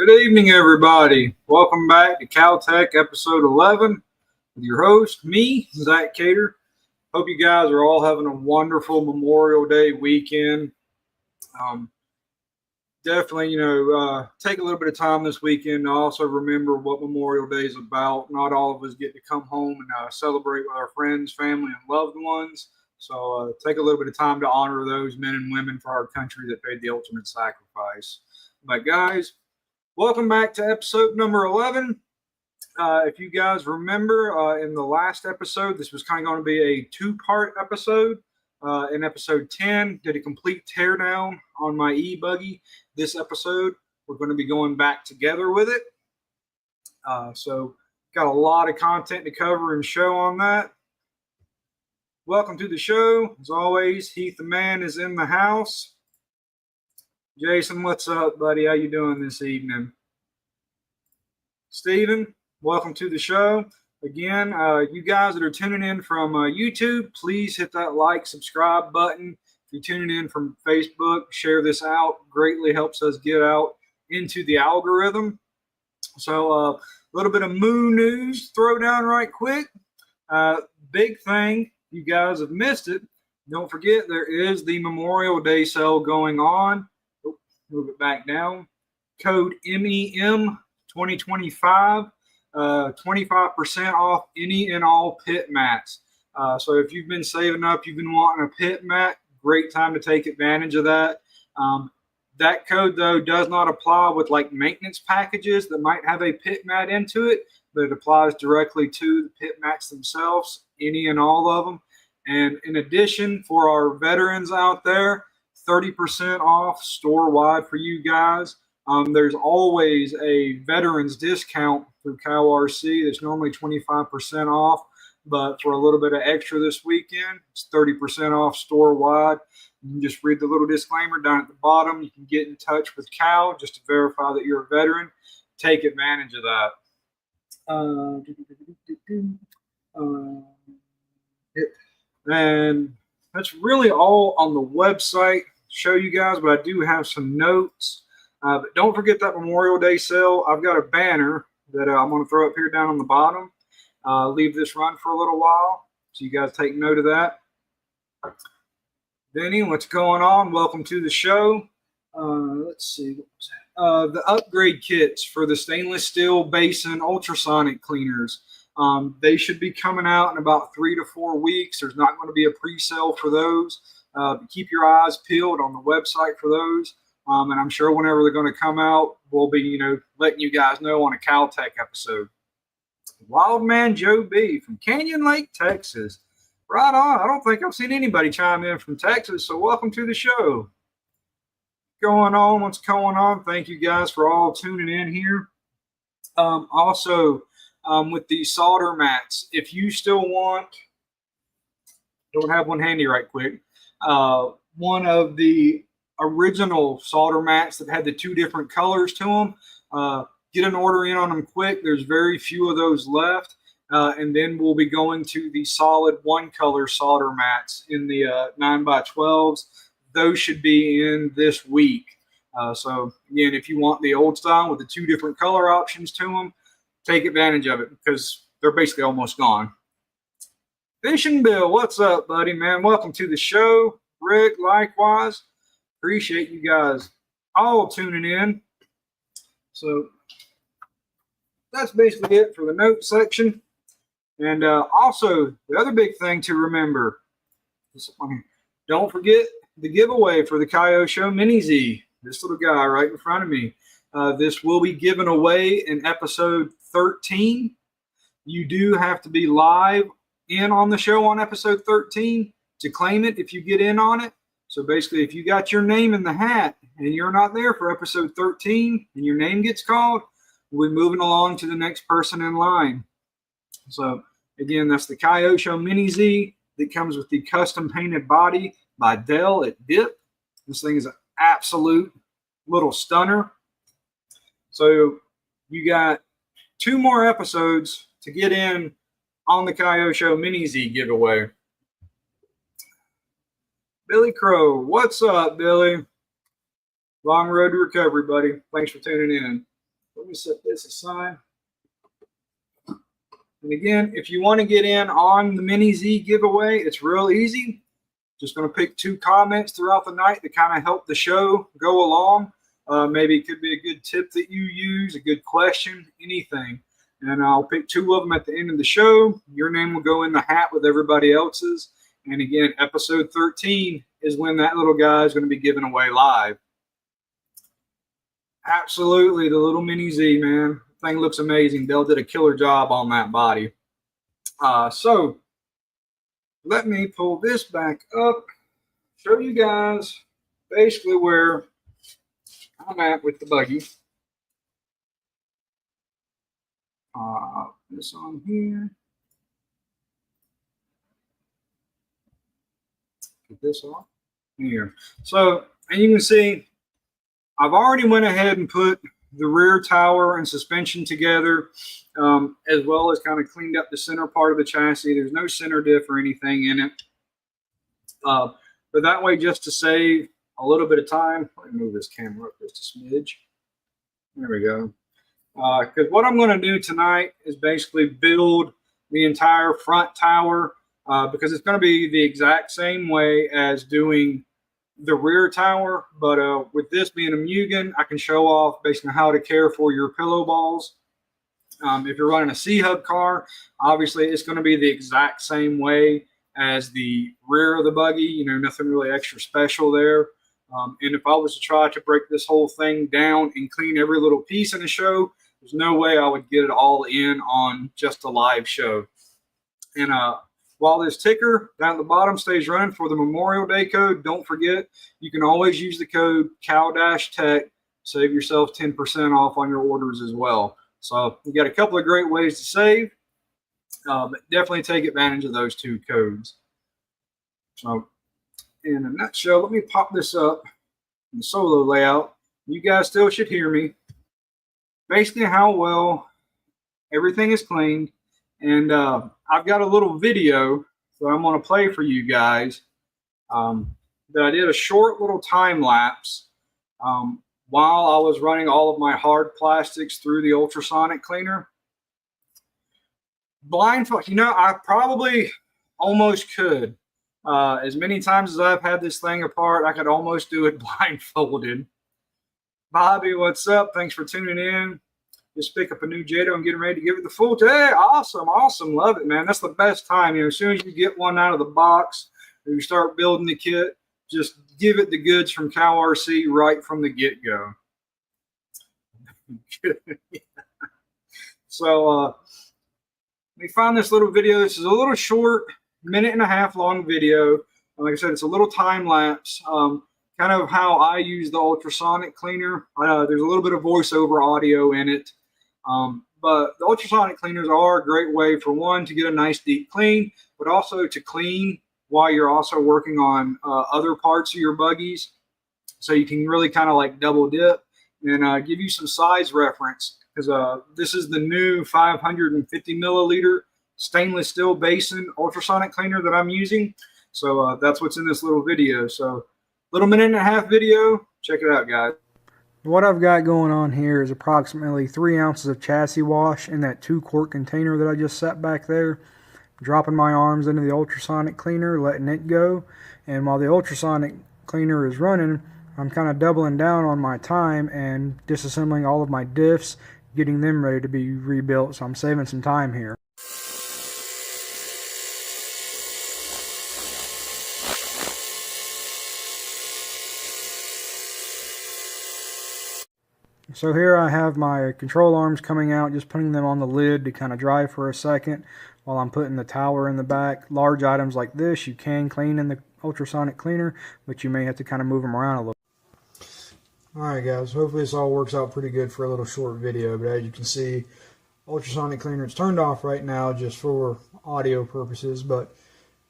Good evening, everybody. Welcome back to CowTech episode 11 with your host, me, Zack Cater. Hope you guys are all having a wonderful Memorial Day weekend. Definitely, take a little bit of time this weekend to also remember what Memorial Day is about. Not all of us get to come home and celebrate with our friends, family, and loved ones. So take a little bit of time to honor those men and women for our country that paid the ultimate sacrifice. But guys, welcome back to episode number 11. If you guys remember, in the last episode, this was kind of going to be a two-part episode. In episode 10, did a complete teardown on my ebuggy. This episode, we're going to be going back together with it. So, got a lot of content to cover and show on that. Welcome to the show. As always, Heath the Man is in the house. Jason, what's up, buddy? How you doing this evening? Steven, welcome to the show. Again, you guys that are tuning in from YouTube, please hit that like, subscribe button. If you're tuning in from Facebook, share this out. Greatly helps us get out into the algorithm. So a little bit of Moo news, throw down right quick. Big thing, you guys have missed it. Don't forget, there is the Memorial Day sale going on. Move it back down. Code MEM 2025. 25% off any and all pit mats. So if you've been saving up, you've been wanting a pit mat, great time to take advantage of that. That code, though, does not apply with like maintenance packages that might have a pit mat into it, but it applies directly to the pit mats themselves, any and all of them. And in addition, for our veterans out there, 30% off store-wide for you guys. There's always a veterans discount through CowRC that's normally 25% off, but for a little bit of extra this weekend, it's 30% off store-wide. You can just read the little disclaimer down at the bottom. You can get in touch with Cow just to verify that you're a veteran. Take advantage of that. And that's really all on the website to show you guys, but I do have some notes. But don't forget that Memorial Day sale. I've got a banner that I'm going to throw up here down on the bottom. Leave this run for a little while, so you guys take note of that. Vinny, what's going on? Welcome to the show. Let's see. The upgrade kits for the stainless steel basin ultrasonic cleaners. They should be coming out in about 3 to 4 weeks. There's not going to be a pre-sale for those. Keep your eyes peeled on the website for those. And I'm sure whenever they're going to come out, we'll be, letting you guys know on a CowTech episode. Wild Man Joe B from Canyon Lake, Texas. Right on. I don't think I've seen anybody chime in from Texas, so welcome to the show. What's going on? Thank you guys for all tuning in here. Also, with the solder mats, if you still don't have one handy right quick, one of the original solder mats that had the 2 different colors to them, get an order in on them quick. There's very few of those left, and then we'll be going to the solid 1-color solder mats in the 9x12s. Those should be in this week. So again, if you want the old style with the 2 different color options to them, take advantage of it because they're basically almost gone. Fishing Bill, what's up, buddy, man? Welcome to the show. Rick, likewise. Appreciate you guys all tuning in. So that's basically it for the note section. And also, the other big thing to remember, don't forget the giveaway for the Kaio Show Mini Z. This little guy right in front of me. This will be given away in episode 13. You do have to be live in on the show on episode 13 to claim it if you get in on it. So basically, if you got your name in the hat and you're not there for episode 13 and your name gets called, we'll be moving along to the next person in line. So again, that's the Kaio Show Mini Z that comes with the custom painted body by Dell at Dip. This thing is an absolute little stunner. So you got 2 more episodes to get in on the Kaio Show Mini Z giveaway. Billy Crow, what's up, Billy? Long road to recovery, buddy. Thanks for tuning in. Let me set this aside. And again, if you want to get in on the Mini Z giveaway, it's real easy. Just going to pick 2 comments throughout the night to kind of help the show go along. Maybe it could be a good tip that you use, a good question, anything. And I'll pick 2 of them at the end of the show. Your name will go in the hat with everybody else's. And again, episode 13 is when that little guy is going to be given away live. Absolutely, the little Mini Z, man. Thing looks amazing. Dell did a killer job on that body. So let me pull this back up, show you guys basically where I'm at with the buggy. This on here. Get this off here. So, and you can see I've already went ahead and put the rear tower and suspension together, as well as kind of cleaned up the center part of the chassis. There's no center diff or anything in it. But that way, just to save a little bit of time, let me move this camera up just a smidge. There we go. Because what I'm going to do tonight is basically build the entire front tower, because it's going to be the exact same way as doing the rear tower, but with this being a Mugen, I can show off basically how to care for your pillow balls. If you're running a C-Hub car, obviously it's going to be the exact same way as the rear of the buggy. You know, nothing really extra special there. And if I was to try to break this whole thing down and clean every little piece in the show, there's no way I would get it all in on just a live show. And while this ticker down at the bottom stays running for the Memorial Day code, don't forget, you can always use the code COW-TECH, save yourself 10% off on your orders as well. So you got a couple of great ways to save, but definitely take advantage of those 2 codes. So in a nutshell, let me pop this up in the solo layout. You guys still should hear me. Basically how well everything is cleaned. And I've got a little video that I'm going to play for you guys that I did a short little time lapse while I was running all of my hard plastics through the ultrasonic cleaner. Blindfold, you know, I probably almost could. As many times as I've had this thing apart, I could almost do it blindfolded. Bobby, what's up? Thanks for tuning in. Just pick up a new Jado and getting ready to give it the full day. Awesome, awesome. Love it, man. That's the best time. You know, as soon as you get one out of the box or you start building the kit, just give it the goods from CowRC right from the get-go. So let me find this little video. This is a little short, 1.5 minute long video. Like I said, it's a little time lapse. Kind of how I use the ultrasonic cleaner. There's a little bit of voiceover audio in it. But the ultrasonic cleaners are a great way, for one, to get a nice deep clean, but also to clean while you're also working on other parts of your buggies. So you can really kind of like double dip and give you some size reference, because this is the new 550 milliliter stainless steel basin ultrasonic cleaner that I'm using. So that's what's in this little video. So little 1.5 minute video. Check it out, guys. What I've got going on here is approximately 3 ounces of chassis wash in that 2-quart container that I just set back there. Dropping my arms into the ultrasonic cleaner, letting it go. And while the ultrasonic cleaner is running, I'm kind of doubling down on my time and disassembling all of my diffs, getting them ready to be rebuilt. So I'm saving some time here. So here I have my control arms coming out, just putting them on the lid to kind of dry for a second while I'm putting the tower in the back. Large items like this you can clean in the ultrasonic cleaner, but you may have to kind of move them around a little. Alright guys, hopefully this all works out pretty good for a little short video, but as you can see, ultrasonic cleaner, it's turned off right now just for audio purposes, but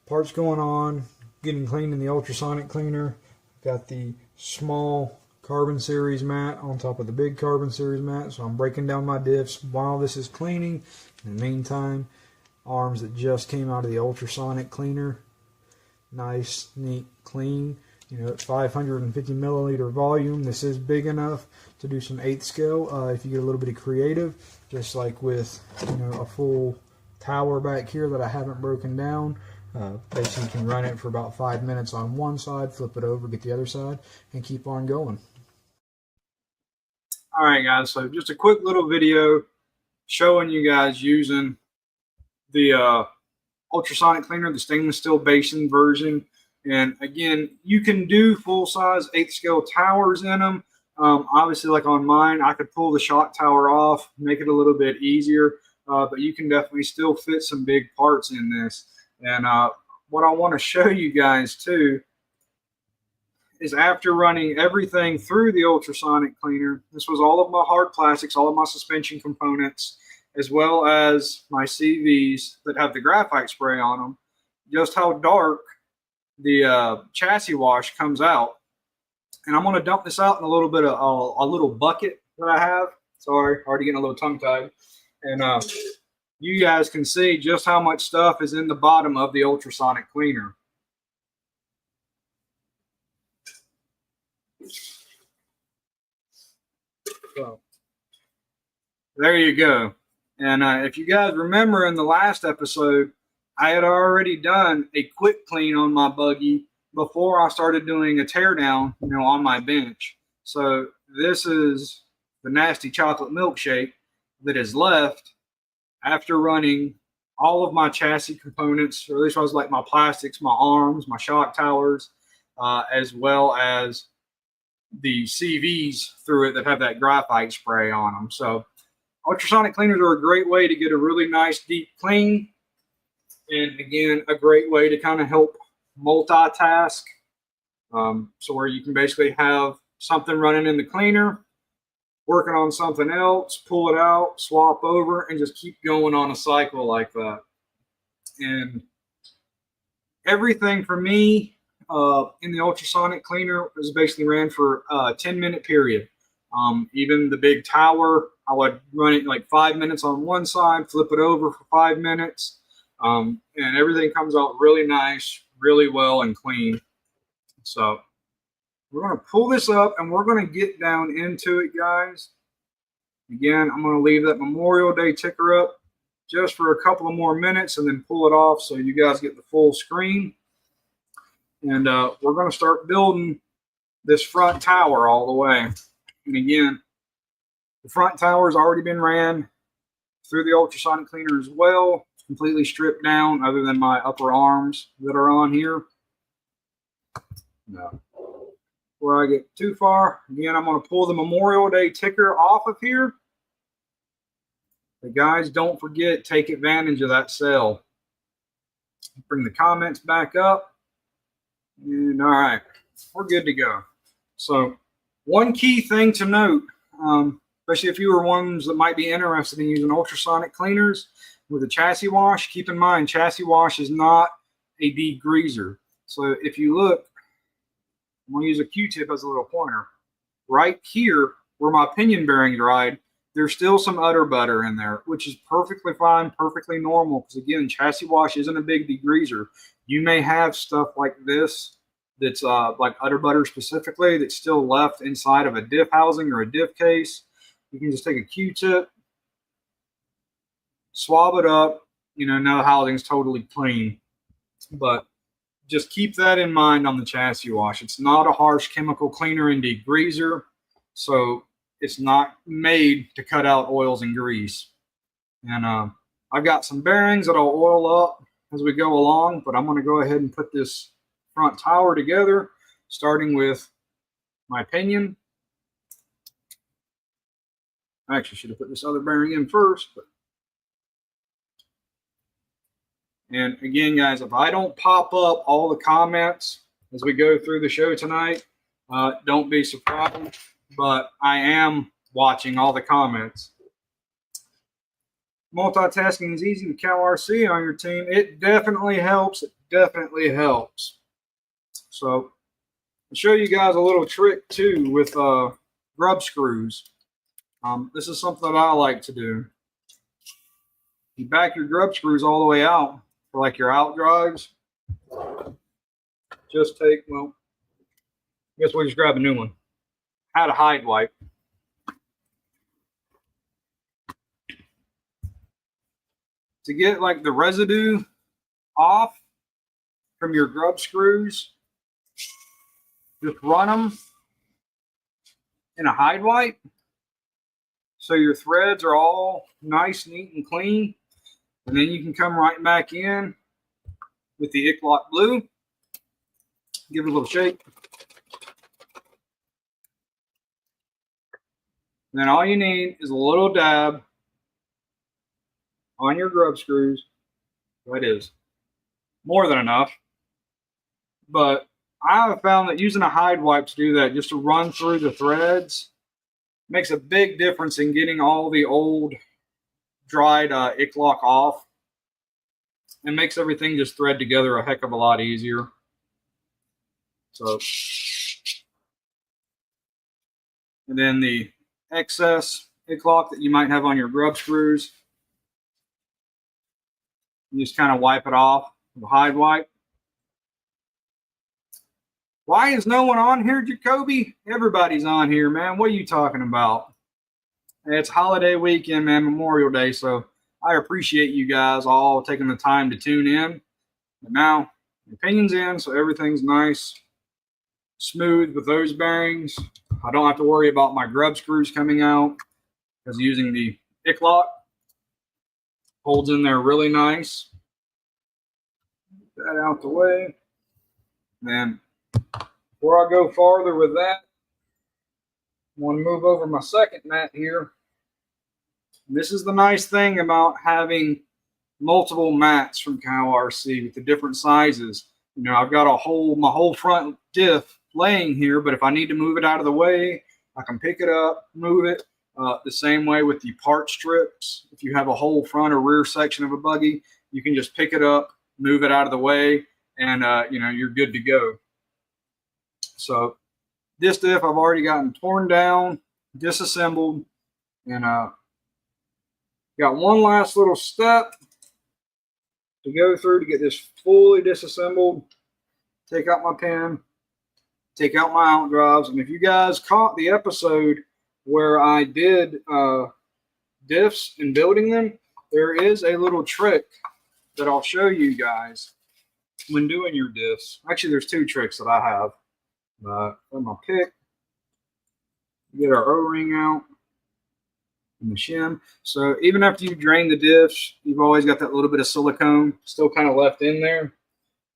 parts going on, getting cleaned in the ultrasonic cleaner. Got the small carbon series mat on top of the big carbon series mat, so I'm breaking down my diffs while this is cleaning. In the meantime, arms that just came out of the ultrasonic cleaner, nice, neat, clean. You know, at 550 milliliter volume, this is big enough to do some 1/8 scale if you get a little bit of creative, just like with, you know, a full tower back here that I haven't broken down. Basically, you can run it for about 5 minutes on one side, flip it over, get the other side, and keep on going. All right, guys, so just a quick little video showing you guys using the ultrasonic cleaner, the stainless steel basin version. And again, you can do full-size 1/8 scale towers in them. Obviously, like on mine, I could pull the shock tower off, make it a little bit easier, but you can definitely still fit some big parts in this. And what I want to show you guys too is after running everything through the ultrasonic cleaner, this was all of my hard plastics, all of my suspension components, as well as my CVs that have the graphite spray on them, just how dark the chassis wash comes out. And I'm going to dump this out in a little bit of a little bucket that I have. Sorry, already getting a little tongue-tied. And you guys can see just how much stuff is in the bottom of the ultrasonic cleaner. So there you go. And if you guys remember in the last episode, I had already done a quick clean on my buggy before I started doing a teardown, you know, on my bench. So this is the nasty chocolate milkshake that is left after running all of my chassis components, or at least I was like my plastics, my arms, my shock towers, as well as the CVs through it that have that graphite spray on them. So ultrasonic cleaners are a great way to get a really nice deep clean. And again, a great way to kind of help multitask. So where you can basically have something running in the cleaner, working on something else, pull it out, swap over, and just keep going on a cycle like that. And everything for me in the ultrasonic cleaner is basically ran for a 10-minute period. Even the big tower, I would run it like 5 minutes on one side, flip it over for 5 minutes, and everything comes out really nice, really well and clean. So we're going to pull this up and we're going to get down into it, guys. Again, I'm going to leave that Memorial Day ticker up just for a couple of more minutes and then pull it off so you guys get the full screen. And we're going to start building this front tower all the way. And again, the front tower has already been ran through the ultrasonic cleaner as well. It's completely stripped down other than my upper arms that are on here. No. Before I get too far, again, I'm going to pull the Memorial Day ticker off of here. But guys, don't forget, take advantage of that sale. Bring the comments back up. And all right, we're good to go. So one key thing to note, especially if you are ones that might be interested in using ultrasonic cleaners with a chassis wash, keep in mind, chassis wash is not a degreaser. So if you look, I'm going to use a Q-tip as a little pointer. Right here, where my pinion bearing dried, there's still some udder butter in there, which is perfectly fine, perfectly normal, because again, chassis wash isn't a big degreaser. You may have stuff like this that's like udder butter specifically that's still left inside of a diff housing or a diff case. You can just take a Q-tip, swab it up, you know, now the housing's totally clean. But just keep that in mind on the chassis wash. It's not a harsh chemical cleaner and degreaser, so it's not made to cut out oils and grease. And I've got some bearings that I'll oil up as we go along, but I'm going to go ahead and put this front tower together, starting with my pinion. I actually should have put this other bearing in first. And again, guys, if I don't pop up all the comments as we go through the show tonight, don't be surprised, but I am watching all the comments. Multitasking is easy with CowRC on your team. It definitely helps. It definitely helps. So I'll show you guys a little trick too with grub screws. This is something that I like to do. You back your grub screws all the way out for like your out drives. Just take, well, Guess we'll just grab a new one. Had a hide wipe. To get like the residue off from your grub screws, just run them in a hide wipe so your threads are all nice, neat, and clean. And then you can come right back in with the Lock Blue. Give it a little shake. And then all you need is a little dab on your grub screws. That is more than enough. But I have found that using a hide wipe to do that, just to run through the threads, makes a big difference in getting all the old dried lock off. It makes everything just thread together a heck of a lot easier. So, and then the excess lock that you might have on your grub screws, you just kind of wipe it off with a hide wipe. Why is no one on here, Jacoby? Everybody's on here, man. What are you talking about? It's holiday weekend, man, Memorial Day, so I appreciate you guys all taking the time to tune in. But now, the opinion's in, so everything's nice, smooth with those bearings. I don't have to worry about my grub screws coming out because using the lock holds in there really nice. Get that out the way. Then, before I go farther with that, I want to move over my second mat here. This is the nice thing about having multiple mats from CowRC with the different sizes. You know, I've got my whole front diff laying here, but if I need to move it out of the way, I can pick it up, move it. The same way with the part strips. If you have a whole front or rear section of a buggy, you can just pick it up, move it out of the way, and you know, you're good to go. So this diff I've already gotten torn down, disassembled, and got one last little step to go through to get this fully disassembled. Take out my pin, take out my out drives, and if you guys caught the episode where I did diffs and building them, there is a little trick that I'll show you guys when doing your diffs. Actually, there's two tricks that I have. On my pick, get our O-ring out and the shim. So even after you drain the diffs, you've always got that little bit of silicone still kind of left in there,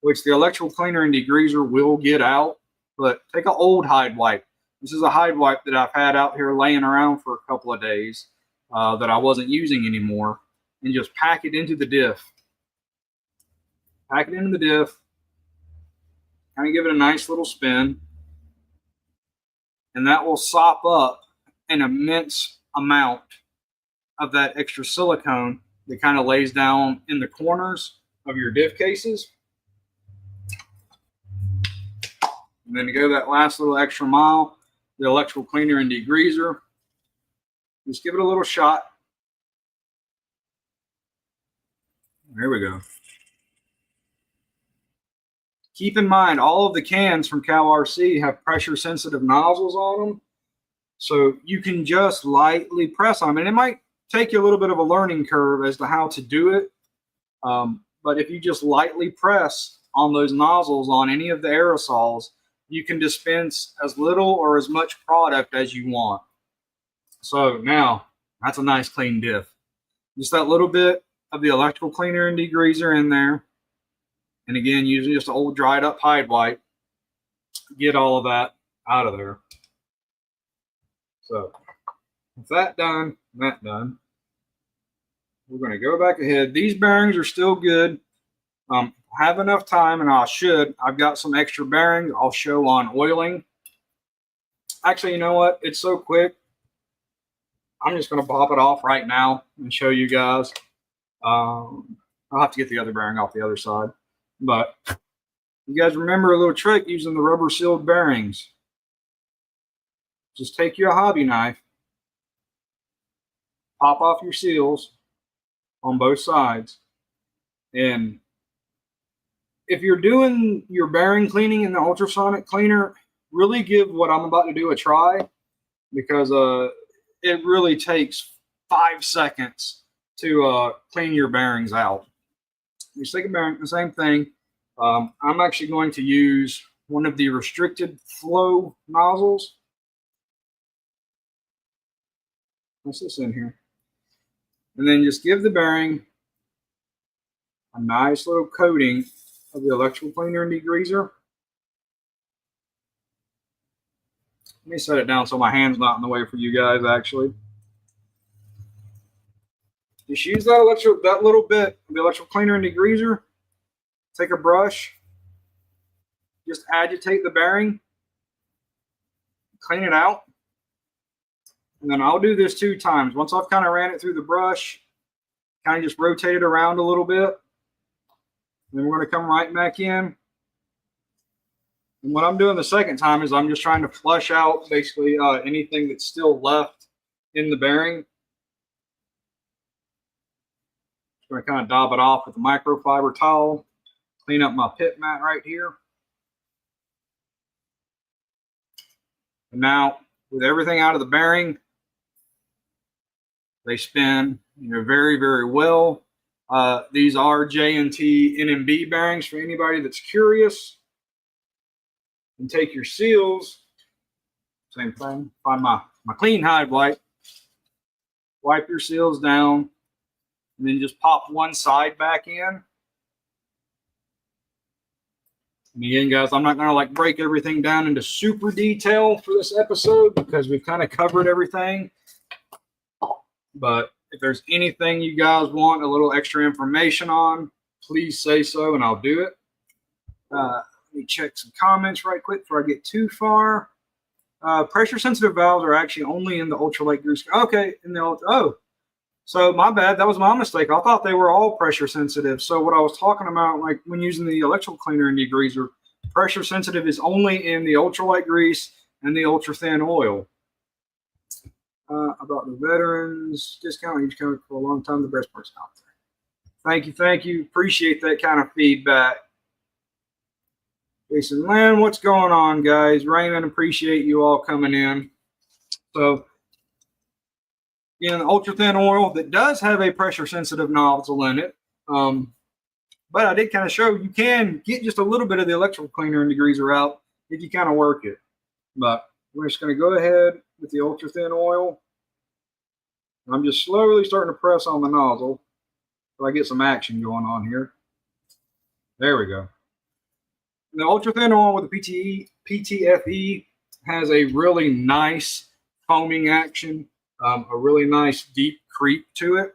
which the electrical cleaner and degreaser will get out. But take an old hide wipe. This is a hide wipe that I've had out here laying around for a couple of days that I wasn't using anymore, and just pack it into the diff. Pack it into the diff, kind of give it a nice little spin, and that will sop up an immense amount of that extra silicone that kind of lays down in the corners of your diff cases. And then to go that last little extra mile, the electrical cleaner and degreaser, just give it a little shot. There we go. Keep in mind, all of the cans from CowRC have pressure-sensitive nozzles on them, so you can just lightly press on them. And it might take you a little bit of a learning curve as to how to do it, but if you just lightly press on those nozzles on any of the aerosols, you can dispense as little or as much product as you want. So now, that's a nice clean diff. Just that little bit of the electrical cleaner and degreaser in there. And again, using just an old dried up hide wipe, get all of that out of there. So with that done, we're going to go back ahead. These bearings are still good. Have enough time, and I've got some extra bearings I'll show on oiling. Actually, you know what? It's so quick. I'm just going to pop it off right now and show you guys. I'll have to get the other bearing off the other side. But you guys remember a little trick using the rubber sealed bearings. Just take your hobby knife, pop off your seals on both sides. And if you're doing your bearing cleaning in the ultrasonic cleaner, really give what I'm about to do a try, because it really takes 5 seconds to clean your bearings out. You stick a bearing, the same thing. I'm actually going to use one of the restricted flow nozzles. What's this in here? And then just give the bearing a nice little coating of the electrical cleaner and degreaser. Let me set it down so my hand's not in the way for you guys, actually. Just use that little bit of the electrical cleaner and degreaser. Take a brush, just agitate the bearing, clean it out. And then I'll do this 2 times. Once I've kind of ran it through the brush, kind of just rotate it around a little bit. Then we're going to come right back in. And what I'm doing the second time is I'm just trying to flush out basically anything that's still left in the bearing. Just going to kind of dab it off with a microfiber towel. Clean up my pit mat right here. And now, with everything out of the bearing, they spin, very, very well. These are J&T NMB bearings for anybody that's curious. And take your seals, same thing. Find my clean hide wipe. Wipe your seals down, and then just pop one side back in. And again, guys, I'm not going to like break everything down into super detail for this episode because we've kind of covered everything. But if there's anything you guys want a little extra information on, please say so and I'll do it. Let me check some comments right quick before I get too far. Pressure sensitive valves are actually only in the ultralight grease. Okay, in the so my bad. That was my mistake. I thought they were all pressure sensitive. So what I was talking about, like when using the electrical cleaner and degreaser, pressure sensitive is only in the ultralight grease and the ultra thin oil. About the veterans discount, each coming for a long time, the best person out there. Thank you. Appreciate that kind of feedback. Jason Lynn, what's going on, guys? Raymond, appreciate you all coming in. So, the ultra thin oil that does have a pressure sensitive nozzle in it. But I did kind of show you can get just a little bit of the electrical cleaner and degreaser out if you kind of work it. But we're just going to go ahead with the ultra thin oil. I'm just slowly starting to press on the nozzle so I get some action going on here. There we go. The ultra thin oil with the PTFE has a really nice foaming action, a really nice deep creep to it.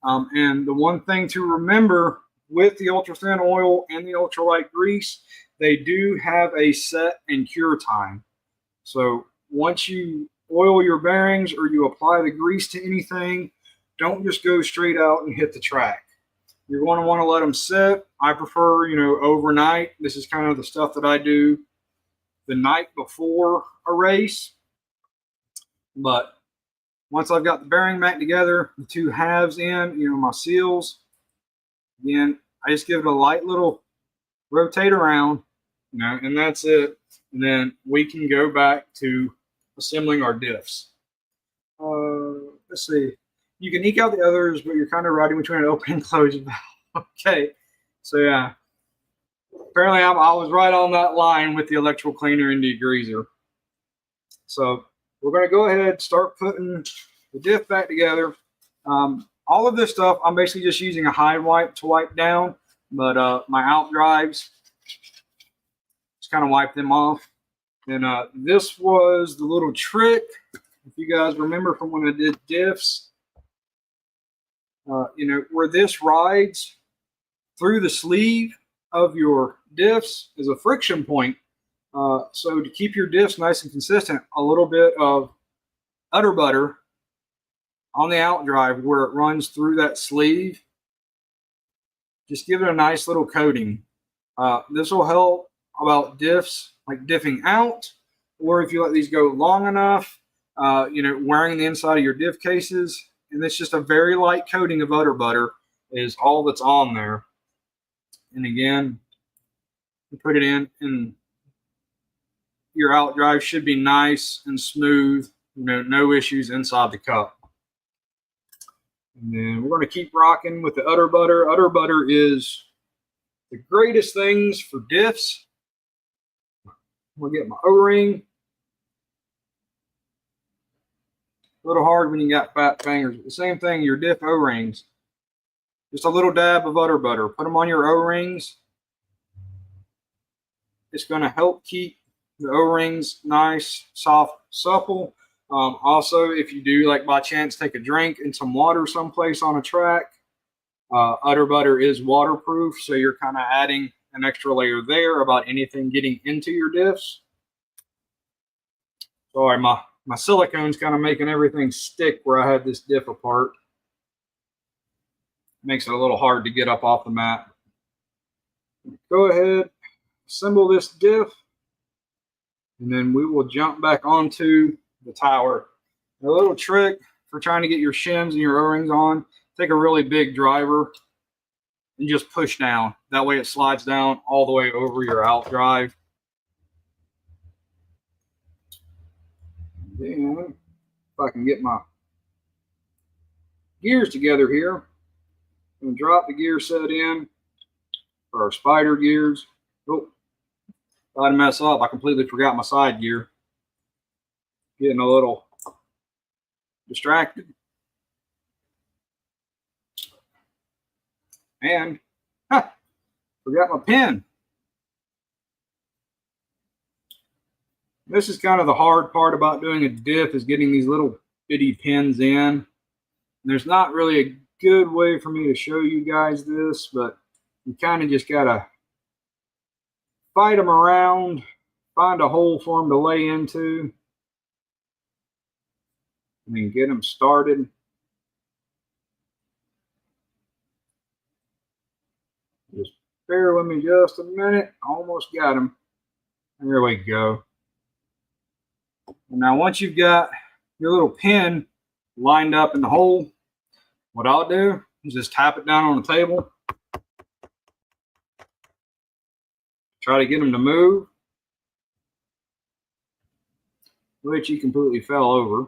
And the one thing to remember with the ultra thin oil and the ultralight grease, they do have a set and cure time. So once you oil your bearings or you apply the grease to anything, don't just go straight out and hit the track. You're going to want to let them sit. I prefer, overnight. This is kind of the stuff that I do the night before a race. But once I've got the bearing back together, the 2 halves in, my seals, again, I just give it a light little rotate around, and that's it. And then we can go back to assembling our diffs. Let's see. You can eke out the others, but you're kind of riding between an open and closed valve. Okay. So, yeah. Apparently, I was right on that line with the electrical cleaner and degreaser. So, we're going to go ahead, start putting the diff back together. All of this stuff, I'm basically just using a hide wipe to wipe down, but my out drives, just kind of wipe them off. And this was the little trick, if you guys remember from when I did diffs, where this rides through the sleeve of your diffs is a friction point. So to keep your diffs nice and consistent, a little bit of udder butter on the out drive where it runs through that sleeve. Just give it a nice little coating. This will help about diffs, like diffing out, or if you let these go long enough, wearing the inside of your diff cases. And it's just a very light coating of udder butter is all that's on there. And again, you put it in and your out drive should be nice and smooth, no issues inside the cup. And then we're going to keep rocking with the udder butter. Udder butter is the greatest things for diffs. I'm going to get my O-ring. A little hard when you got fat fingers. The same thing, your diff O-rings. Just a little dab of udder butter. Put them on your O-rings. It's going to help keep the O-rings nice, soft, supple. Also, if you do, like by chance, take a drink in some water someplace on a track, udder butter is waterproof, so you're kind of adding an extra layer there about anything getting into your diffs. Sorry, my silicone's kind of making everything stick where I had this diff apart. Makes it a little hard to get up off the mat. Go ahead, assemble this diff, and then we will jump back onto the tower. A little trick for trying to get your shims and your O-rings on, take a really big driver and just push down. That way it slides down all the way over your out drive. Then, if I can get my gears together here, I'm going to drop the gear set in for our spider gears. Oh, if I mess up, I completely forgot my side gear. Getting a little distracted. And, forgot my pen. This is kind of the hard part about doing a diff, is getting these little bitty pins in. There's not really a good way for me to show you guys this, but you kind of just gotta fight them around, find a hole for them to lay into, and then get them started. Just bear with me just a minute. Almost got them. There we go. And now once you've got your little pin lined up in the hole, what I'll do is just tap it down on the table. Try to get them to move, which he completely fell over.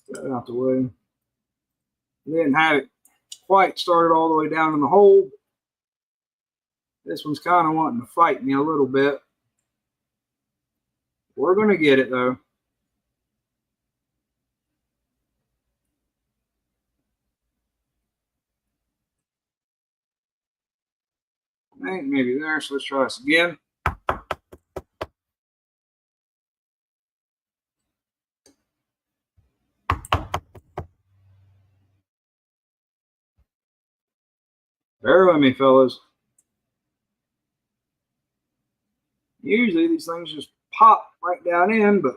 Get that out the way. Didn't have it quite started all the way down in the hole. This one's kind of wanting to fight me a little bit. We're going to get it though. I think maybe there, so let's try this again. Bear with me, fellas. Usually these things just pop right down in, but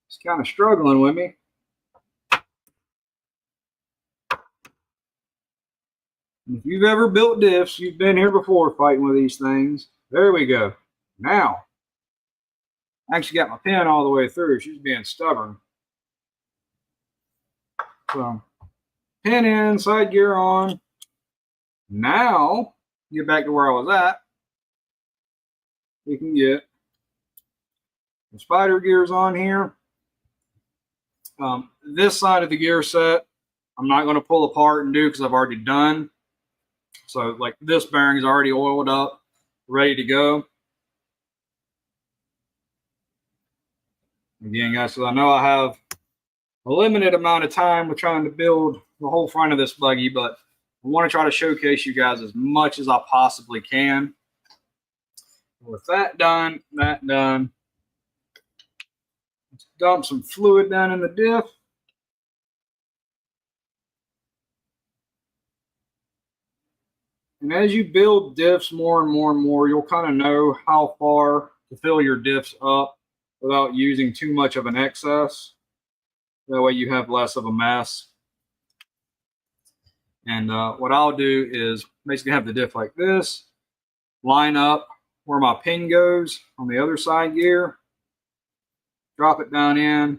it's kind of struggling with me. If you've ever built diffs, you've been here before fighting with these things. There we go. Now, I actually got my pin all the way through. She's being stubborn. So, pin in, side gear on. Now, get back to where I was at. We can get the spider gears on here. This side of the gear set, I'm not going to pull apart and do because I've already done. So like this bearing is already oiled up, ready to go. Again, guys, so I know I have a limited amount of time with trying to build the whole front of this buggy, but I want to try to showcase you guys as much as I possibly can. With that done, let's dump some fluid down in the diff. And as you build diffs more and more and more, you'll kind of know how far to fill your diffs up without using too much of an excess. That way you have less of a mess. And what I'll do is basically have the diff like this, line up where my pin goes on the other side gear, drop it down in,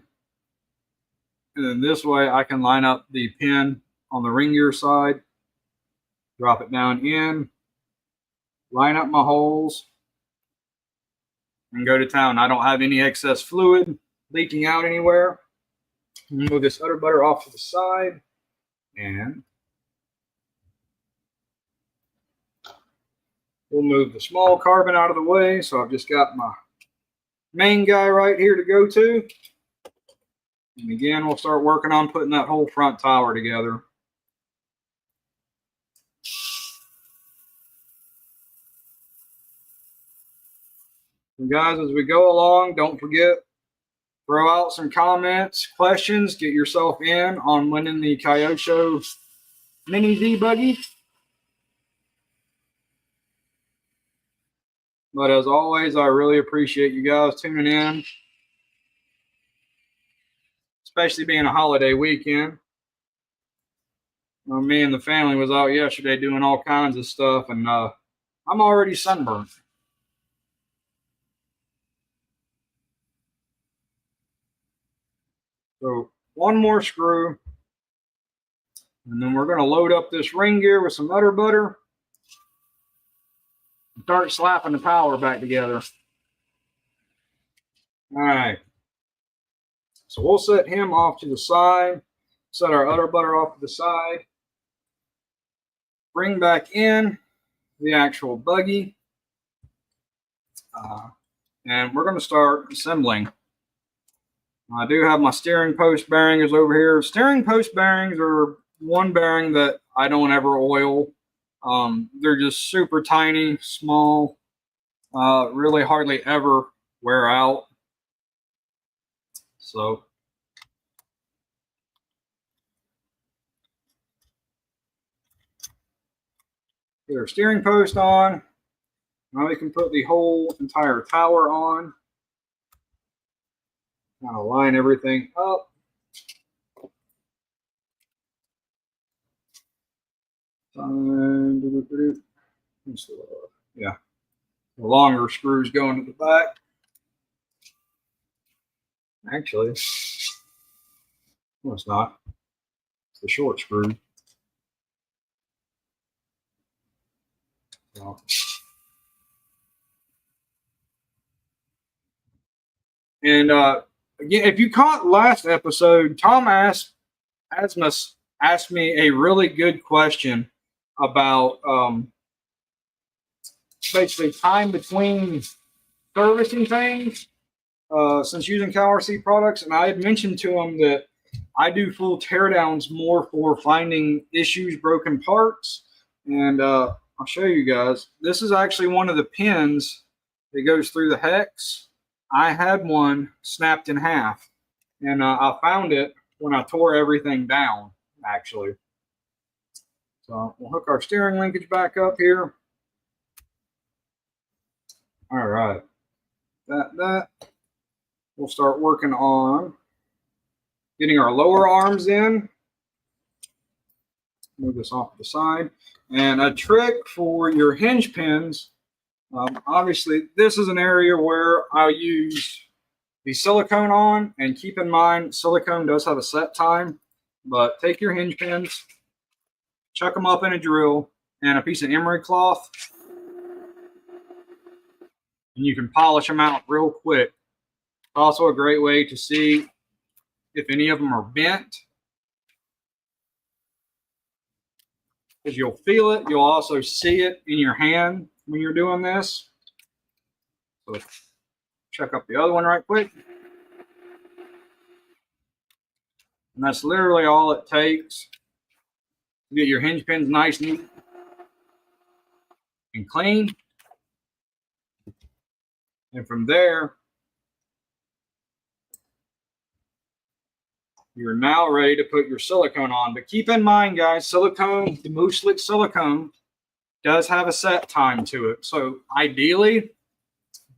and then this way I can line up the pin on the ring gear side. Drop it down in, line up my holes, and go to town. I don't have any excess fluid leaking out anywhere. Move this udder butter off to the side, and we'll move the small carbon out of the way. So I've just got my main guy right here to go to. And again, we'll start working on putting that whole front tower together. And guys, as we go along, don't forget, throw out some comments, questions, get yourself in on winning the CowTech Mini Z buggy. But as always, I really appreciate you guys tuning in, especially being a holiday weekend. Me and the family was out yesterday doing all kinds of stuff, and I'm already sunburned. So one more screw, and then we're going to load up this ring gear with some udder butter and start slapping the tower back together. All right. So we'll set him off to the side, set our udder butter off to the side, bring back in the actual buggy, and we're going to start assembling. I do have my steering post bearings over here. Steering post bearings are one bearing that I don't ever oil. They're just super tiny, small, really hardly ever wear out. So get our steering post on. Now we can put the whole entire tower on. Kind of line everything up. Yeah, the longer screws go into the back. Actually, no, it's not. It's the short screw. So. And again, if you caught last episode, Tom asked me a really good question about basically time between servicing things since using CowRC products, and I had mentioned to him that I do full teardowns more for finding issues, broken parts, and I'll show you guys. This is actually one of the pins that goes through the hex. I had one snapped in half, and I found it when I tore everything down, actually. So we'll hook our steering linkage back up here. All right. We'll start working on getting our lower arms in. Move this off to the side. And a trick for your hinge pins, obviously this is an area where I'll use the silicone on, and keep in mind silicone does have a set time, but take your hinge pins, chuck them up in a drill and a piece of emery cloth, and you can polish them out real quick. It's also a great way to see if any of them are bent, because you'll feel it. You'll also see it in your hand when you're doing this. So let's check up the other one right quick. And that's literally all it takes to get your hinge pins nice, neat, and clean. And from there, you're now ready to put your silicone on. But keep in mind, guys, silicone, the Moo Slick silicone, does have a set time to it. So ideally,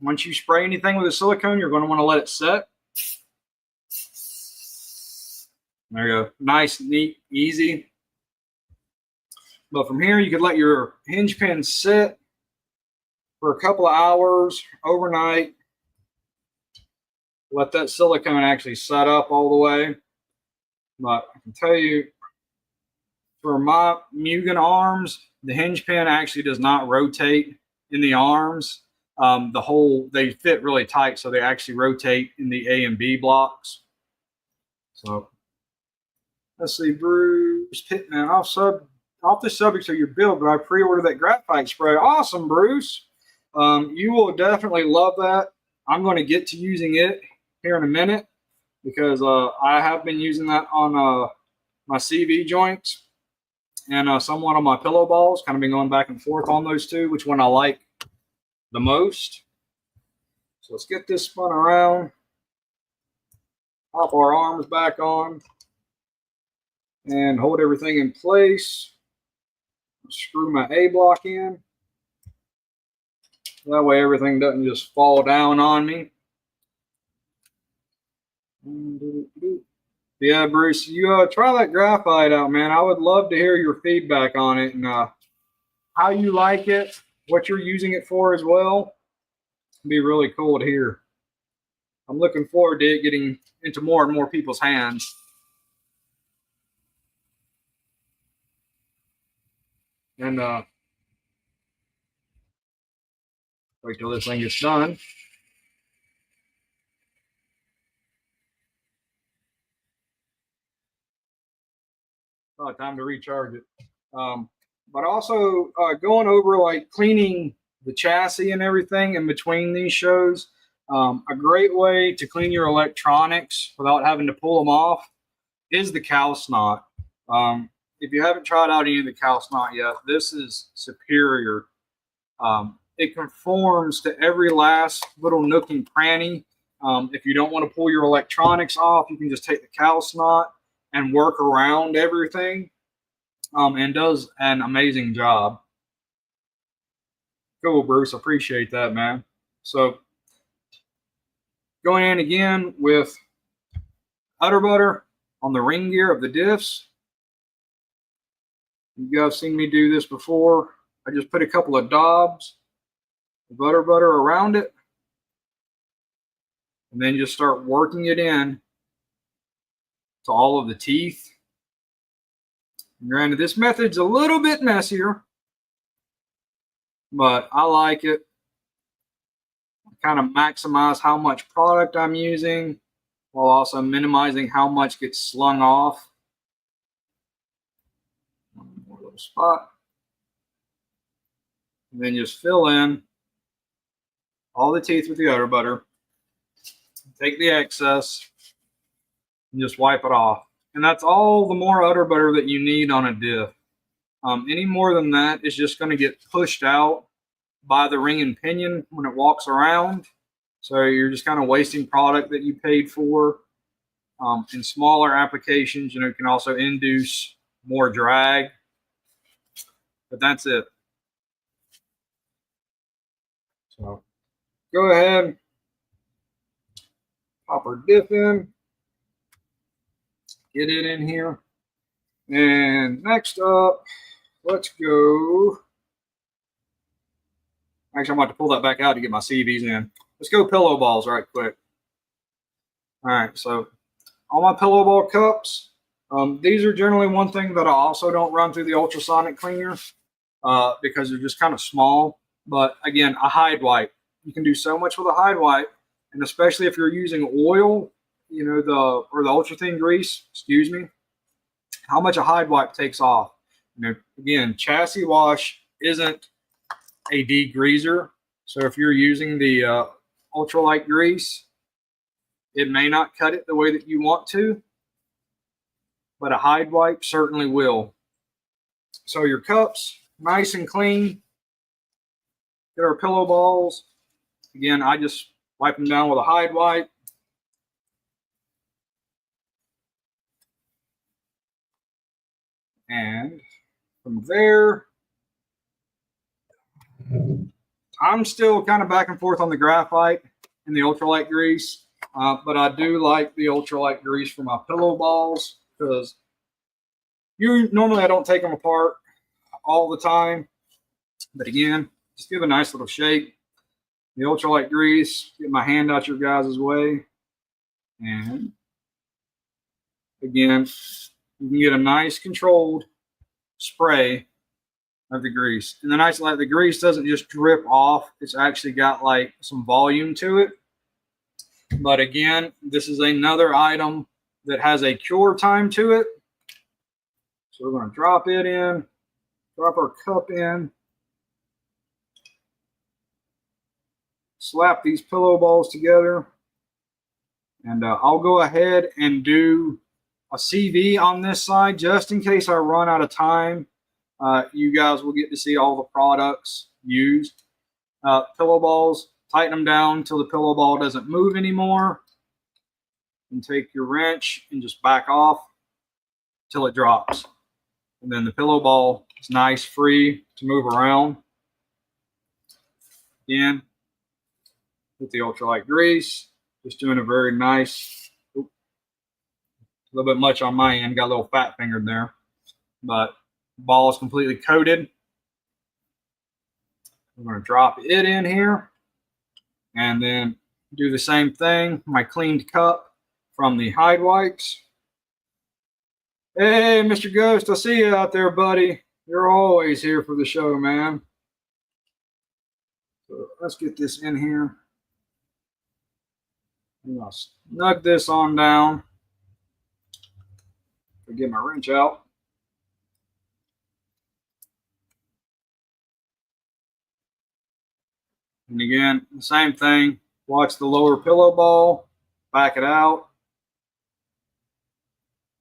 once you spray anything with a silicone, you're going to want to let it set. There you go. Nice, neat, easy. But from here, you could let your hinge pin sit for a couple of hours overnight. Let that silicone actually set up all the way. But I can tell you, for my Mugen arms, the hinge pin actually does not rotate in the arms. They fit really tight, so they actually rotate in the A and B blocks. So let's see, Bruce Pittman, off the subject of your build, but I pre-ordered that graphite spray. Awesome, Bruce. You will definitely love that. I'm going to get to using it here in a minute because I have been using that on my CV joints and somewhat on my pillow balls. Kind of been going back and forth on those two, which one I like the most. So let's get this spun around. Pop our arms back on and hold everything in place. Screw my A block in. That way everything doesn't just fall down on me. Yeah, Bruce, you try that graphite out, man. I would love to hear your feedback on it and how you like it, what you're using it for as well. It'd be really cool to hear. I'm looking forward to it getting into more and more people's hands. And wait till this thing gets done. Time to recharge it. But also going over like cleaning the chassis and everything in between these shows. A great way to clean your electronics without having to pull them off is the cow snot. If you haven't tried out any of the cow snot yet, this is superior. It conforms to every last little nook and cranny. If you don't want to pull your electronics off, you can just take the cow snot and work around everything, and does an amazing job. Cool, Bruce. Appreciate that, man. So going in again with udder butter on the ring gear of the diffs. You guys have seen me do this before. I just put a couple of daubs of udder butter around it and then just start working it in to all of the teeth. And granted, this method's a little bit messier, but I like it. I kind of maximize how much product I'm using while also minimizing how much gets slung off. One more little spot. And then just fill in all the teeth with the udder butter. Take the excess and just wipe it off. And that's all the more udder butter that you need on a diff. Any more than that is just going to get pushed out by the ring and pinion when it walks around. So you're just kind of wasting product that you paid for. In smaller applications, it can also induce more drag. But that's it. So go ahead, pop our diff in. Get it in here. And next up, let's go. Actually, I'm about to pull that back out to get my CVs in. Let's go pillow balls right quick. All right, so all my pillow ball cups, these are generally one thing that I also don't run through the ultrasonic cleaner because they're just kind of small. But again, a hide wipe. You can do so much with a hide wipe, and especially if you're using oil, the ultra thin grease, excuse me, how much a hide wipe takes off. Again, chassis wash isn't a degreaser. So if you're using the ultralight grease, it may not cut it the way that you want to, but a hide wipe certainly will. So your cups, nice and clean. Get our pillow balls. Again, I just wipe them down with a hide wipe. And from there, I'm still kind of back and forth on the graphite and the ultralight grease, but I do like the ultralight grease for my pillow balls because normally I don't take them apart all the time. But again, just give a nice little shake. The ultralight grease, get my hand out your guys' way. And again, you can get a nice controlled spray of the grease. And the nice, like, the grease doesn't just drip off. It's actually got like some volume to it. But again, this is another item that has a cure time to it. So we're going to drop it in, drop our cup in, slap these pillow balls together, and I'll go ahead and do a CV on this side just in case I run out of time. You guys will get to see all the products used. Pillow balls, tighten them down until the pillow ball doesn't move anymore. And take your wrench and just back off till it drops. And then the pillow ball is nice, free to move around. Again, with the ultralight grease, just doing a very nice, a little bit much on my end, got a little fat fingered there, but the ball is completely coated. We're going to drop it in here and then do the same thing. My cleaned cup from the hide wipes. Hey, Mr. Ghost, I see you out there, buddy. You're always here for the show, man. So let's get this in here. And I'll snug this on down. I'll get my wrench out. And again, the same thing. Watch the lower pillow ball, back it out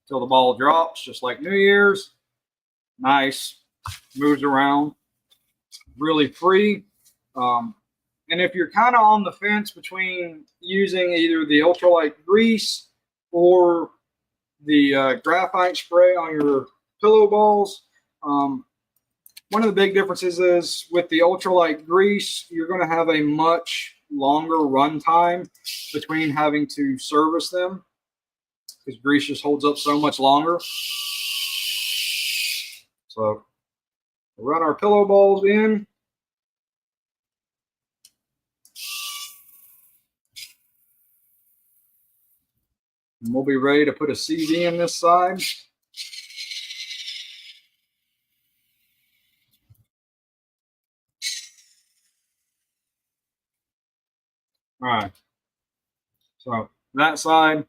till the ball drops, just like New Year's. Nice, moves around, really free. And if you're kind of on the fence between using either the ultralight grease or the graphite spray on your pillow balls, one of the big differences is with the ultralight grease, you're going to have a much longer run time between having to service them because grease just holds up so much longer. So we'll run our pillow balls in. And we'll be ready to put a CV in this side. All right. So that side,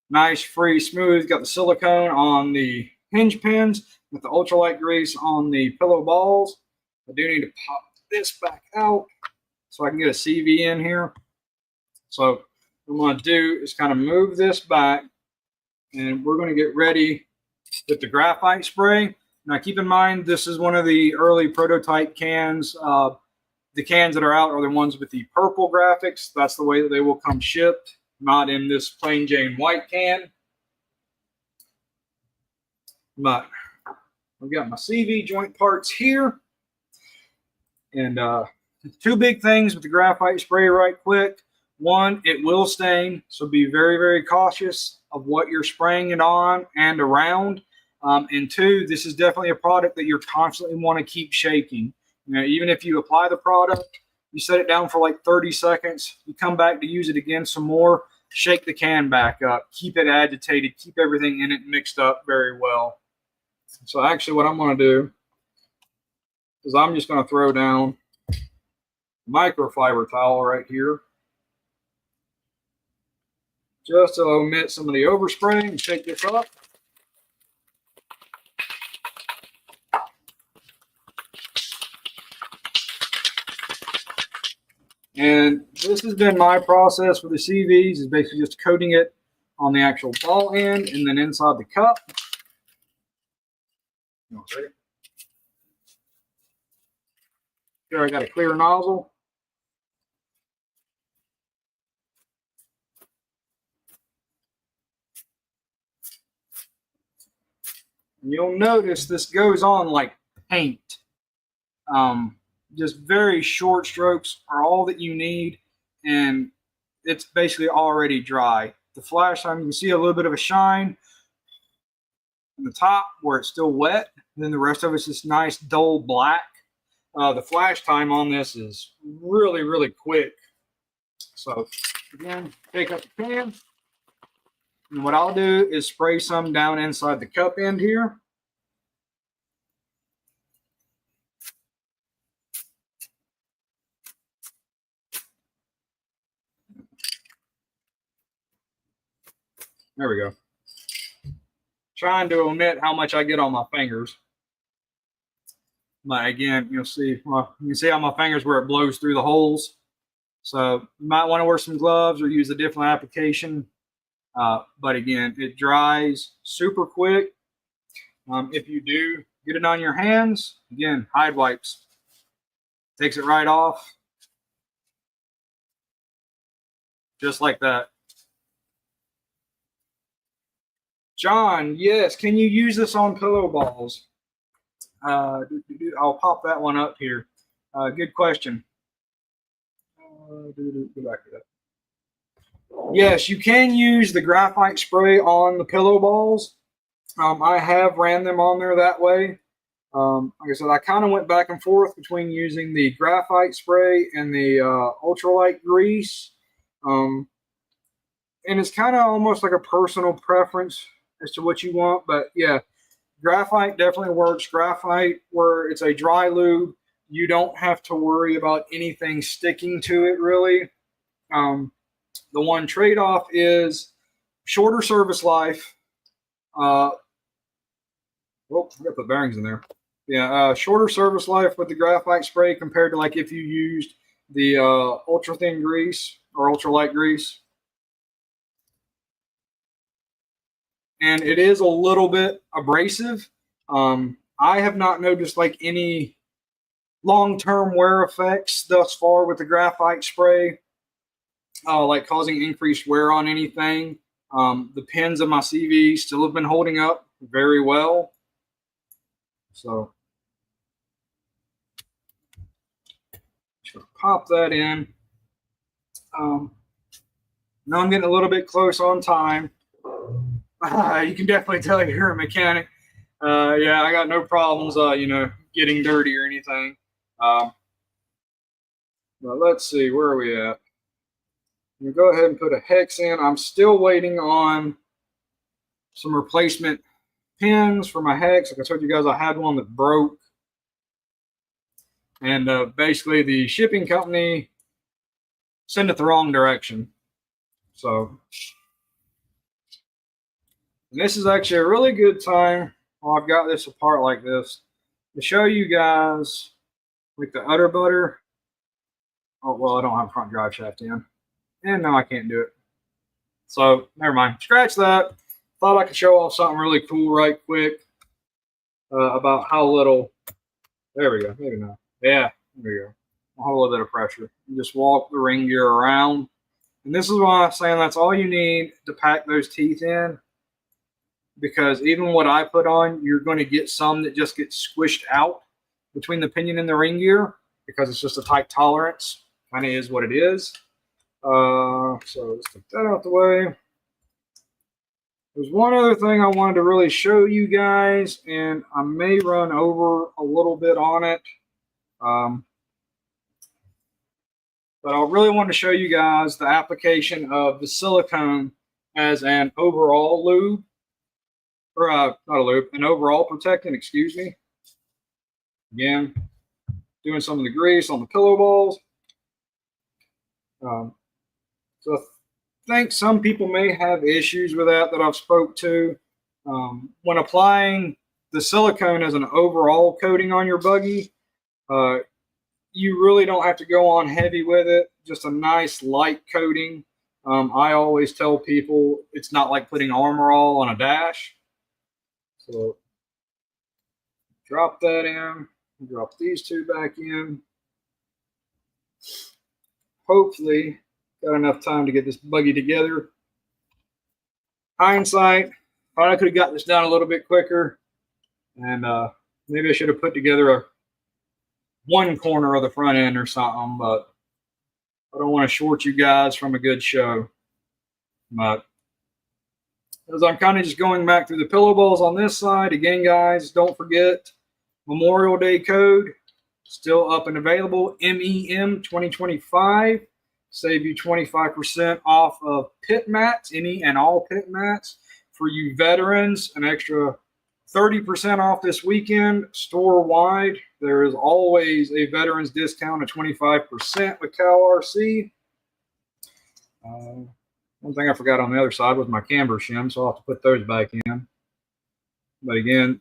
nice, free, smooth. Got the silicone on the hinge pins with the ultralight grease on the pillow balls. I do need to pop this back out so I can get a CV in here. So what I'm going to do is kind of move this back, and we're going to get ready with the graphite spray. Now keep in mind, this is one of the early prototype cans. The cans that are out are the ones with the purple graphics. That's the way that they will come shipped, not in this plain Jane white can. But I've got my CV joint parts here. And two big things with the graphite spray right quick. One, it will stain, so be very, very cautious of what you're spraying it on and around. And two, this is definitely a product that you're constantly want to keep shaking. You know, even if you apply the product, you set it down for like 30 seconds, you come back to use it again some more, shake the can back up, keep it agitated, keep everything in it mixed up very well. So actually what I'm going to do is I'm just going to throw down a microfiber towel right here just to omit some of the overspray and shake this up. And this has been my process for the CVs, is basically just coating it on the actual ball end and then inside the cup. Here I got a clear nozzle. And you'll notice this goes on like paint. Just very short strokes are all that you need, and it's basically already dry. The flash time, you can see a little bit of a shine on the top where it's still wet, and then the rest of it's this nice dull black. The flash time on this is really, really quick. So again, take up the can, and what I'll do is spray some down inside the cup end here. There we go. Trying to omit how much I get on my fingers. But again, you'll see, well, you can see on my fingers where it blows through the holes. So you might want to wear some gloves or use a different application. But again, it dries super quick. If you do get it on your hands, again, hide wipes. Takes it right off. Just like that. John, yes, can you use this on pillow balls? I'll pop that one up here. Good question. Go back to that. Yes, you can use the graphite spray on the pillow balls. I have ran them on there that way. Like I said, I kind of went back and forth between using the graphite spray and the ultralight grease. And it's kind of almost like a personal preference as to what you want. But yeah, graphite definitely works. Graphite, where it's a dry lube, you don't have to worry about anything sticking to it really. The one trade-off is shorter service life. Oh, I got the bearings in there. Yeah, shorter service life with the graphite spray compared to like if you used the ultra thin grease or ultralight grease. And it is a little bit abrasive. I have not noticed like any long-term wear effects thus far with the graphite spray, like causing increased wear on anything. The pins of my CV still have been holding up very well. So just pop that in. Now I'm getting a little bit close on time. You can definitely tell you're a mechanic. Yeah, I got no problems, getting dirty or anything. But let's see, where are we at? I'm gonna go ahead and put a hex in. I'm still waiting on some replacement pins for my hex. Like I told you guys, I had one that broke. And basically the shipping company sent it the wrong direction. So, and this is actually a really good time while I've got this apart like this to show you guys like the udder butter. Oh, well, I don't have a front drive shaft in. And now I can't do it. So, never mind. Scratch that. Thought I could show off something really cool right quick about how little. There we go. Maybe not. Yeah, there we go. A whole little bit of pressure. You just walk the ring gear around. And this is why I'm saying that's all you need to pack those teeth in. Because even what I put on, you're going to get some that just get squished out between the pinion and the ring gear because it's just a tight tolerance. Kind of is what it is. So let's take that out the way. There's one other thing I wanted to really show you guys, and I may run over a little bit on it. But I really want to show you guys the application of the silicone as an overall lube. Or not a lube, an overall protectant, excuse me. Again, doing some of the grease on the pillow balls. So I think some people may have issues with that I've spoke to. When applying the silicone as an overall coating on your buggy, you really don't have to go on heavy with it. Just a nice light coating. I always tell people it's not like putting Armor All on a dash. So drop that in. Drop these two back in. Hopefully got enough time to get this buggy together. Hindsight, thought I could have got this done a little bit quicker. And maybe I should have put together one corner of the front end or something, but I don't want to short you guys from a good show. But as I'm kind of just going back through the pillow balls on this side, again, guys, don't forget Memorial Day code still up and available, MEM 2025. Save you 25% off of pit mats, any and all pit mats. For you veterans, an extra 30% off this weekend, store-wide. There is always a veterans discount of 25% with CowRC. One thing I forgot on the other side was my camber shim, so I'll have to put those back in. But again,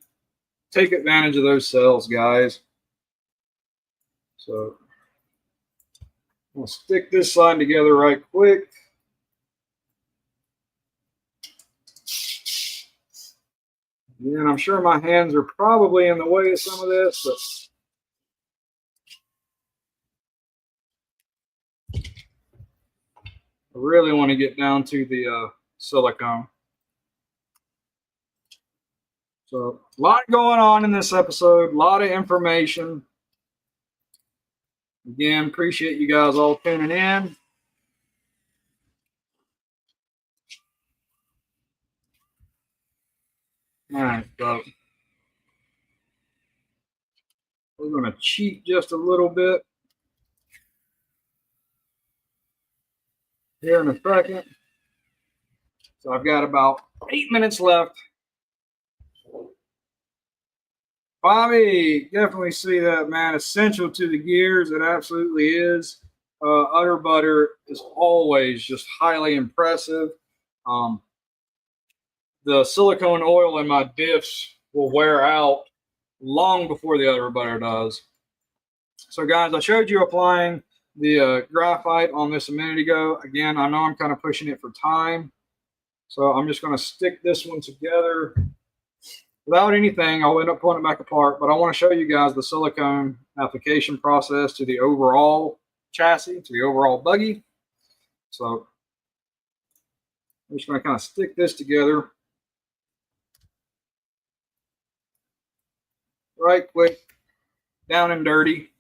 take advantage of those cells, guys. So I'll stick this side together right quick. And I'm sure my hands are probably in the way of some of this, but I really want to get down to the silicone. So a lot going on in this episode, a lot of information. Again, appreciate you guys all tuning in. All right, so we're going to cheat just a little bit here in a second. So I've got about 8 minutes left. Bobby, definitely see that, man. Essential to the gears. It absolutely is. Udder butter is always just highly impressive. The silicone oil in my diffs will wear out long before the udder butter does. So, guys, I showed you applying the graphite on this a minute ago. Again, I know I'm kind of pushing it for time. So I'm just going to stick this one together. Without anything, I'll end up pulling it back apart, but I want to show you guys the silicone application process to the overall chassis, to the overall buggy. So I'm just going to kind of stick this together right quick, down and dirty.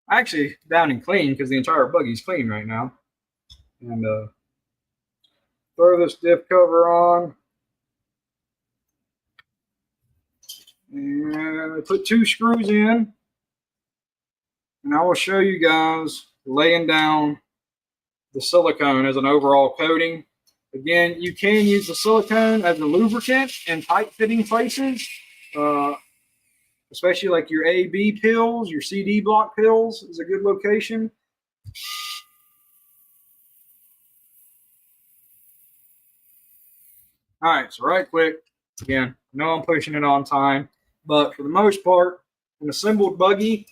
Actually, down and clean because the entire buggy's clean right now. And throw this diff cover on. And I put 2 screws in, and I will show you guys laying down the silicone as an overall coating. Again, you can use the silicone as a lubricant in tight-fitting places, especially like your AB pills, your CD block pills is a good location. All right, so right quick, again, I know I'm pushing it on time. But for the most part, an assembled buggy.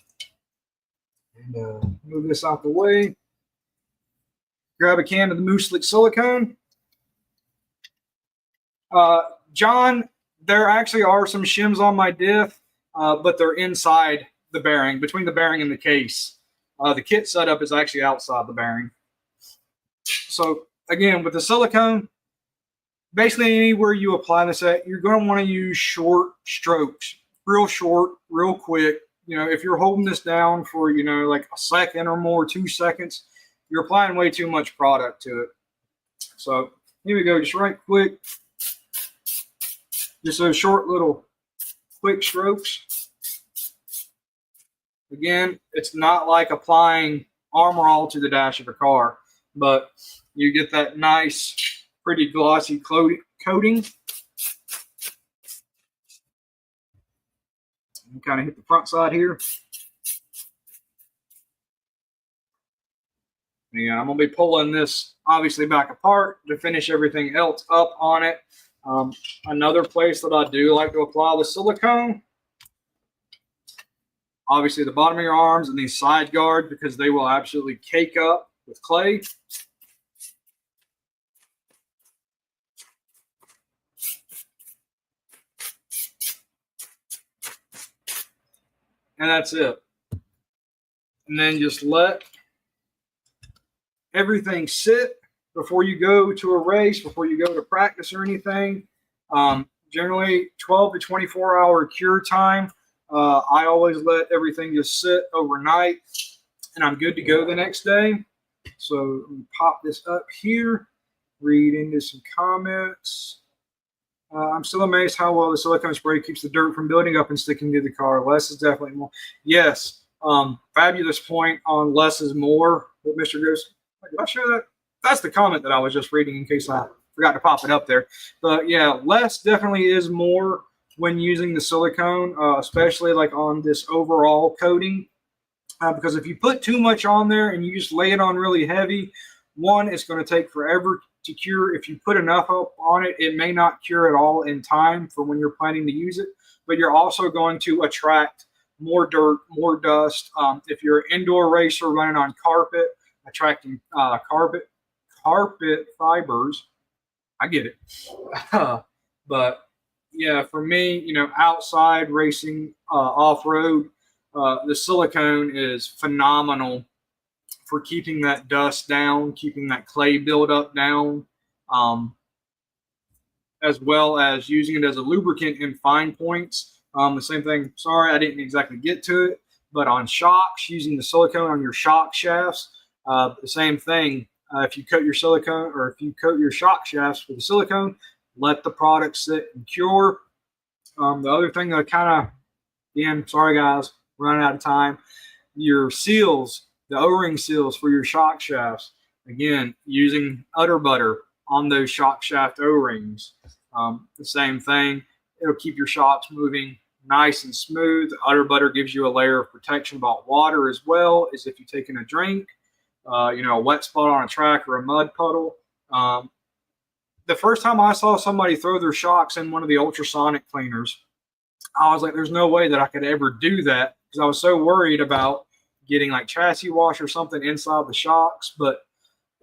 And move this out the way. Grab a can of the Moose Slick silicone. John, there actually are some shims on my diff, but they're inside the bearing, between the bearing and the case. The kit setup is actually outside the bearing. So again, with the silicone, basically anywhere you apply this at, you're going to want to use short strokes. Real short, real quick. You know, if you're holding this down for, you know, like a second or more, 2 seconds, you're applying way too much product to it. So here we go, just right quick. Just those short little quick strokes. Again, it's not like applying Armor All to the dash of a car, but you get that nice, pretty glossy coating. And kind of hit the front side here. And I'm going to be pulling this obviously back apart to finish everything else up on it. Another place that I do like to apply the silicone, obviously the bottom of your arms and these side guards, because they will absolutely cake up with clay. And that's it. And then just let everything sit before you go to a race, before you go to practice or anything. Generally 12 to 24 hour cure time. I always let everything just sit overnight, and I'm good to go the next day. So let me pop this up here, read into some comments. I'm still amazed how well the silicone spray keeps the dirt from building up and sticking to the car. Less is definitely more. Yes, fabulous point on less is more. What Mr. Goose, did I show that? That's the comment that I was just reading in case I forgot to pop it up there. But yeah, less definitely is more when using the silicone, especially like on this overall coating. Because if you put too much on there and you just lay it on really heavy, one, it's going to take forever to cure. If you put enough up on it, it may not cure at all in time for when you're planning to use it, but you're also going to attract more dirt, more dust. If you're an indoor racer running on carpet, attracting carpet fibers. I get it. But yeah, for me, you know, outside racing, off-road, the silicone is phenomenal for keeping that dust down, keeping that clay buildup down, as well as using it as a lubricant in fine points. The same thing, sorry, I didn't exactly get to it, but on shocks, using the silicone on your shock shafts, the same thing. If you coat your silicone, or if you coat your shock shafts with the silicone, let the product sit and cure. The other thing that kind of, again, sorry guys, running out of time, your seals, the O-ring seals for your shock shafts, again, using udder butter on those shock shaft O-rings. The same thing, it'll keep your shocks moving nice and smooth. The udder butter gives you a layer of protection about water, as well as if you're taking a drink, you know, a wet spot on a track or a mud puddle. The first time I saw somebody throw their shocks in one of the ultrasonic cleaners, I was like, there's no way that I could ever do that, because I was so worried about getting like chassis wash or something inside the shocks. But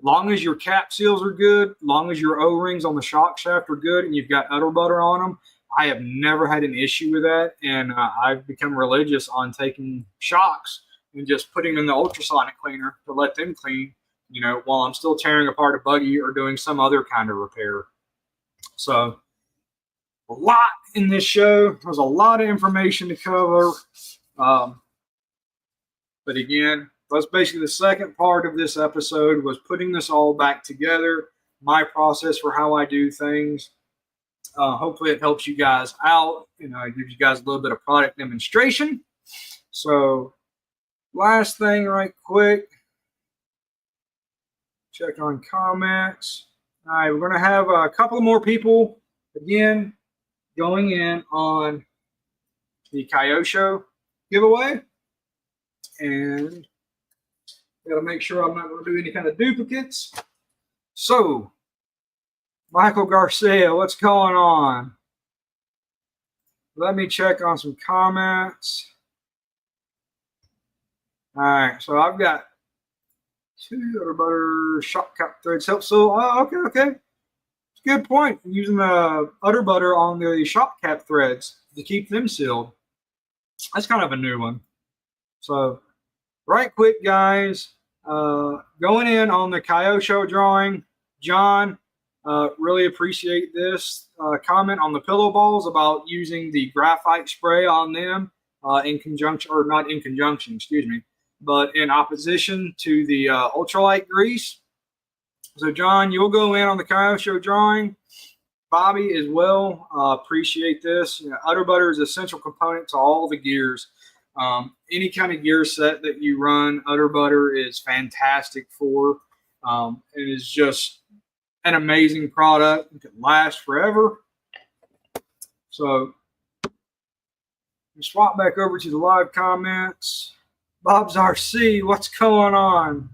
long as your cap seals are good, long as your O-rings on the shock shaft are good, and you've got udder butter on them, I have never had an issue with that. And I've become religious on taking shocks and just putting them in the ultrasonic cleaner to let them clean, you know, while I'm still tearing apart a buggy or doing some other kind of repair. So a lot in this show. There's a lot of information to cover. But again, that's basically the second part of this episode, was putting this all back together, my process for how I do things. Hopefully it helps you guys out, and gives you guys a little bit of product demonstration. So last thing right quick, check on comments. All right, we're going to have a couple more people, again, going in on the CowRC giveaway. And got to make sure I'm not going to do any kind of duplicates. So, Michael Garcia, what's going on? Let me check on some comments. All right, so I've got 2 udder butter shock cap threads. So, okay. It's a good point. I'm using the udder butter on the shock cap threads to keep them sealed. That's kind of a new one. So, right quick, guys, going in on the CowRC drawing, John, really appreciate this comment on the pillow balls about using the graphite spray on them in conjunction, or not in conjunction, excuse me, but in opposition to the ultralight grease. So, John, you'll go in on the CowRC drawing. Bobby as well, appreciate this. Udder butter is an essential component to all the gears. Any kind of gear set that you run, udder butter is fantastic for. It is just an amazing product. It can last forever. So, swap back over to the live comments. Bob's RC, what's going on?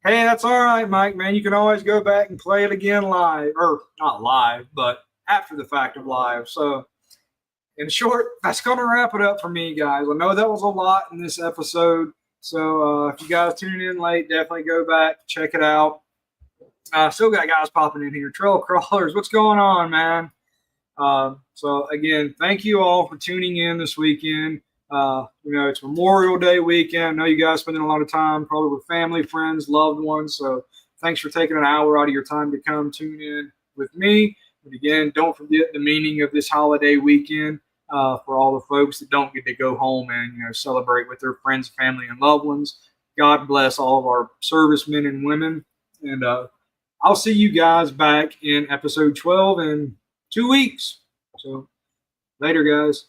Hey, that's all right, Mike, man. You can always go back and play it again live. Or not live, but after the fact of live. So, in short, that's going to wrap it up for me, guys. I know that was a lot in this episode. So, if you guys tuned in late, definitely go back, check it out. Still got guys popping in here. Trail crawlers, what's going on, man? So, again, thank you all for tuning in this weekend. It's Memorial Day weekend. I know you guys spending a lot of time probably with family, friends, loved ones. So thanks for taking an hour out of your time to come tune in with me. But again, don't forget the meaning of this holiday weekend for all the folks that don't get to go home and celebrate with their friends, family, and loved ones. God bless all of our servicemen and women. And I'll see you guys back in episode 12 in 2 weeks. So later, guys.